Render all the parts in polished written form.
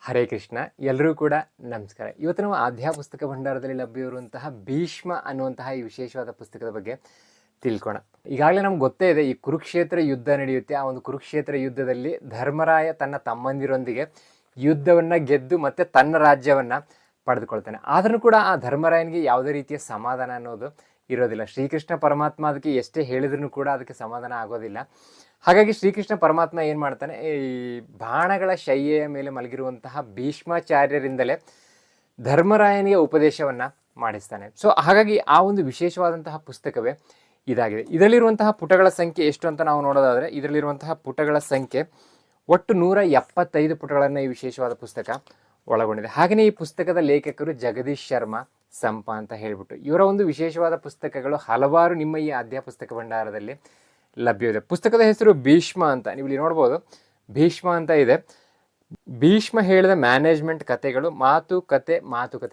ಹರೇ ಕೃಷ್ಣ. ಎಲ್ಲರೂ ಕೂಡ ನಮಸ್ಕಾರ. ಇವತ್ತು ನಾವು ಆಧ್ಯಾತ್ಮ ಪುಸ್ತಕ ಭಂಡಾರದಲ್ಲಿ ಲಭ್ಯವಿರುವಂತಹ ಭೀಷ್ಮ ಅನ್ನುವಂತಹ ಈ ವಿಶೇಷವಾದ ಪುಸ್ತಕದ ಬಗ್ಗೆ ತಿಳ್ಕೋಣ. ಈಗಾಗಲೇ ನಮ್ಗೆ ಗೊತ್ತೇ ಇದೆ, ಈ ಕುರುಕ್ಷೇತ್ರ ಯುದ್ಧ ನಡೆಯುತ್ತೆ. ಆ ಒಂದು ಕುರುಕ್ಷೇತ್ರ ಯುದ್ಧದಲ್ಲಿ ಧರ್ಮರಾಯ ತನ್ನ ತಮ್ಮಂದಿರೊಂದಿಗೆ ಯುದ್ಧವನ್ನು ಗೆದ್ದು ಮತ್ತೆ ತನ್ನ ರಾಜ್ಯವನ್ನು ಪಡೆದುಕೊಳ್ತಾನೆ. ಆದರೂ ಕೂಡ ಆ ಧರ್ಮರಾಯನಿಗೆ ಯಾವುದೇ ರೀತಿಯ ಸಮಾಧಾನ ಅನ್ನೋದು ಇರೋದಿಲ್ಲ. ಶ್ರೀಕೃಷ್ಣ ಪರಮಾತ್ಮ ಅದಕ್ಕೆ ಎಷ್ಟೇ ಹೇಳಿದ್ರೂ ಕೂಡ ಅದಕ್ಕೆ ಸಮಾಧಾನ ಆಗೋದಿಲ್ಲ. ಹಾಗಾಗಿ ಶ್ರೀಕೃಷ್ಣ ಪರಮಾತ್ಮ ಏನು ಮಾಡ್ತಾನೆ, ಈ ಬಾಣಗಳ ಶಯ್ಯೆಯ ಮೇಲೆ ಮಲಗಿರುವಂತಹ ಭೀಷ್ಮಾಚಾರ್ಯರಿಂದಲೇ ಧರ್ಮರಾಯನಿಗೆ ಉಪದೇಶವನ್ನು ಮಾಡಿಸ್ತಾನೆ. ಸೊ ಹಾಗಾಗಿ ಆ ಒಂದು ವಿಶೇಷವಾದಂತಹ ಪುಸ್ತಕವೇ ಇದಾಗಿದೆ. ಇದರಲ್ಲಿರುವಂತಹ ಪುಟಗಳ ಸಂಖ್ಯೆ ಎಷ್ಟು ಅಂತ ನಾವು ನೋಡೋದಾದರೆ, ಇದರಲ್ಲಿರುವಂತಹ ಪುಟಗಳ ಸಂಖ್ಯೆ ಒಟ್ಟು 175 ಪುಟಗಳನ್ನು ಈ ವಿಶೇಷವಾದ ಪುಸ್ತಕ ಒಳಗೊಂಡಿದೆ. ಹಾಗೆಯೇ ಈ ಪುಸ್ತಕದ ಲೇಖಕರು ಜಗದೀಶ್ ಶರ್ಮಾ ಸಂಪ ಅಂತ ಹೇಳಿಬಿಟ್ಟು, ಇವರ ಒಂದು ವಿಶೇಷವಾದ ಪುಸ್ತಕಗಳು ಹಲವಾರು ನಿಮ್ಮ ಈ ಆಧ್ಯಾತ್ಮ ಪುಸ್ತಕ ಭಂಡಾರದಲ್ಲಿ ಲಭ್ಯವಿದೆ. ಪುಸ್ತಕದ ಹೆಸರು ಭೀಷ್ಮ ಅಂತ ನೀವು ಇಲ್ಲಿ ನೋಡ್ಬೋದು. ಭೀಷ್ಮ ಅಂತ ಇದೆ. ಭೀಷ್ಮ ಹೇಳಿದ ಮ್ಯಾನೇಜ್ಮೆಂಟ್ ಕಥೆಗಳು, ಮಾತುಕತೆ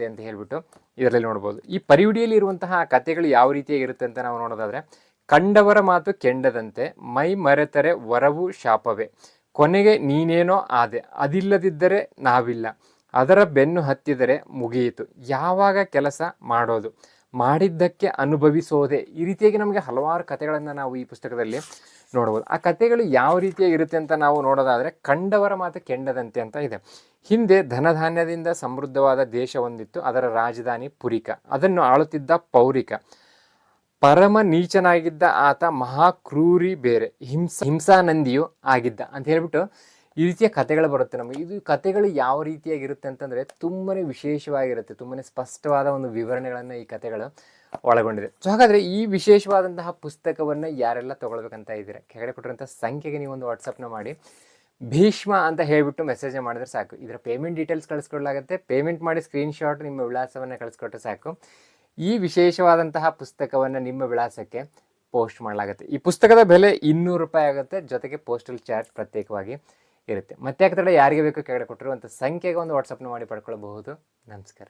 ಅಂತ ಹೇಳ್ಬಿಟ್ಟು ಇದರಲ್ಲಿ ನೋಡ್ಬೋದು. ಈ ಪರಿವಿಡಿಯಲ್ಲಿ ಇರುವಂತಹ ಆ ಕಥೆಗಳು ಯಾವ ರೀತಿಯಾಗಿರುತ್ತೆ ಅಂತ ನಾವು ನೋಡೋದಾದರೆ, ಕಂಡವರ ಮಾತು ಕೆಂಡದಂತೆ, ಮೈ ಮರೆತರೆ ವರವು ಶಾಪವೇ, ಕೊನೆಗೆ ನೀನೇನೋ ಆದೆ, ಅದಿಲ್ಲದಿದ್ದರೆ ನಾವಿಲ್ಲ, ಅದರ ಬೆನ್ನು ಹತ್ತಿದರೆ ಮುಗಿಯಿತು, ಯಾವಾಗ ಕೆಲಸ ಮಾಡೋದು, ಮಾಡಿದ್ದಕ್ಕೆ ಅನುಭವಿಸೋದೆ. ಈ ರೀತಿಯಾಗಿ ನಮಗೆ ಹಲವಾರು ಕಥೆಗಳನ್ನು ನಾವು ಈ ಪುಸ್ತಕದಲ್ಲಿ ನೋಡ್ಬೋದು. ಆ ಕಥೆಗಳು ಯಾವ ರೀತಿಯಾಗಿರುತ್ತೆ ಅಂತ ನಾವು ನೋಡೋದಾದರೆ, ಕಂಡವರ ಮಾತು ಕೆಂಡದಂತೆ ಅಂತ ಇದೆ. ಹಿಂದೆ ಧನಧಾನ್ಯದಿಂದ ಸಮೃದ್ಧವಾದ ದೇಶ ಹೊಂದಿತ್ತು. ಅದರ ರಾಜಧಾನಿ ಪುರಿಕ. ಅದನ್ನು ಆಳುತ್ತಿದ್ದ ಪೌರಿಕ. ಪರಮ ನೀಚನಾಗಿದ್ದ ಆತ ಮಹಾಕ್ರೂರಿ ಬೇರೆ, ಹಿಂಸಾನಂದಿಯೂ ಆಗಿದ್ದ ಅಂತ ಹೇಳ್ಬಿಟ್ಟು ಈ ರೀತಿಯ ಕಥೆಗಳು ಬರುತ್ತೆ ನಮಗೆ. ಇದು ಕಥೆಗಳು ಯಾವ ರೀತಿಯಾಗಿರುತ್ತೆ ಅಂತಂದರೆ ತುಂಬಾ ವಿಶೇಷವಾಗಿರುತ್ತೆ. ತುಂಬಾ ಸ್ಪಷ್ಟವಾದ ಒಂದು ವಿವರಣೆಗಳನ್ನು ಈ ಕಥೆಗಳು ಒಳಗೊಂಡಿದೆ. ಸೊ ಹಾಗಾದರೆ ಈ ವಿಶೇಷವಾದಂತಹ ಪುಸ್ತಕವನ್ನು ಯಾರೆಲ್ಲ ತೊಗೊಳ್ಬೇಕಂತ ಇದ್ದೀರಾ, ಕೆಳಗಡೆ ಕೊಟ್ಟಿರುವಂಥ ಸಂಖ್ಯೆಗೆ ನೀವು ಒಂದು ವಾಟ್ಸಪ್ನ ಮಾಡಿ ಭೀಷ್ಮ ಅಂತ ಹೇಳಿಬಿಟ್ಟು ಮೆಸೇಜ್ ಮಾಡಿದ್ರೆ ಸಾಕು. ಇದರ ಪೇಮೆಂಟ್ ಡೀಟೇಲ್ಸ್ ಕಳಿಸ್ಕೊಡ್ಲಾಗುತ್ತೆ. ಪೇಮೆಂಟ್ ಮಾಡಿ ಸ್ಕ್ರೀನ್ಶಾಟ್ ನಿಮ್ಮ ವಿಳಾಸವನ್ನು ಕಳಿಸ್ಕೊಟ್ರೆ ಸಾಕು. ಈ ವಿಶೇಷವಾದಂತಹ ಪುಸ್ತಕವನ್ನು ನಿಮ್ಮ ವಿಳಾಸಕ್ಕೆ ಪೋಸ್ಟ್ ಮಾಡಲಾಗುತ್ತೆ. ಈ ಪುಸ್ತಕದ ಬೆಲೆ 200 ರೂಪಾಯಿ ಆಗುತ್ತೆ. ಜೊತೆಗೆ ಪೋಸ್ಟಲ್ ಚಾರ್ಜ್ ಪ್ರತ್ಯೇಕವಾಗಿ ಇರುತ್ತೆ. ಮತ್ತೆ ಯಾಕೆ ಯಾರಿಗೆ ಬೇಕು ಕೆಳಗಡೆ ಕೊಟ್ಟಿರುವಂಥ ಸಂಖ್ಯೆಗೆ ಒಂದು ವಾಟ್ಸಪ್ನ ಮಾಡಿ ಪಡ್ಕೊಳ್ಬಹುದು. ನಮಸ್ಕಾರ.